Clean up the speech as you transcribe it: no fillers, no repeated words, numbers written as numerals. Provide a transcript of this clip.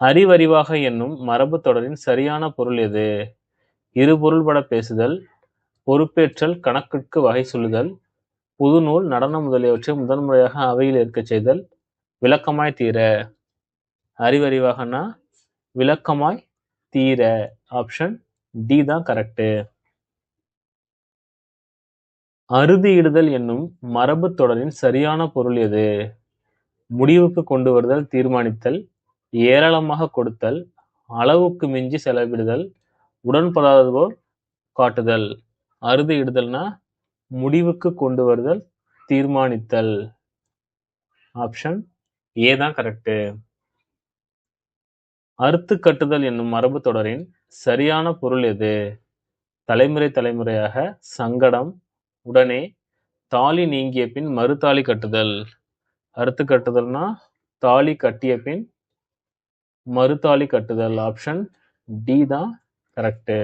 அறிவறிவாக என்னும் மரபுத் தொடரின் சரியான பொருள் எது? இருபொருள்பட பேசுதல், பொறுப்பேற்றல், கணக்கிற்கு வகை சொல்லுதல், புதுநூல், நடனம் முதலியவற்றை முதன்முறையாக அவையில் ஏற்கச் செய்தல், விளக்கமாய் தீர. அறிவறிவாகனா விளக்கமாய் தீர. ஆப்ஷன் டி தான் கரெக்ட். அறுதியிடுதல் என்னும் மரபுத் தொடரின் சரியான பொருள் எது? முடிவுக்கு கொண்டு வருதல், தீர்மானித்தல், ஏராளமாக கொடுத்தல், அளவுக்கு மிஞ்சி செலவிடுதல், உடன்படாதது போல் காட்டுதல். அறுதியிடுதல்னா முடிவுக்கு கொண்டு வருதல், தீர்மானித்தல். ஆப்ஷன் ஏ தான் கரெக்ட். அறுத்து கட்டுதல் என்னும் மரபு தொடரின் சரியான பொருள் எது? தலைமுறை தலைமுறையாக, சங்கடம், உடனே, தாலி நீங்கிய பின் மறுதாலி கட்டுதல். அறுத்து கட்டுதல்னா தாலி கட்டிய பின் மறுதாலி கட்டுதல். ஆப்ஷன் டி தான் கரெக்ட்.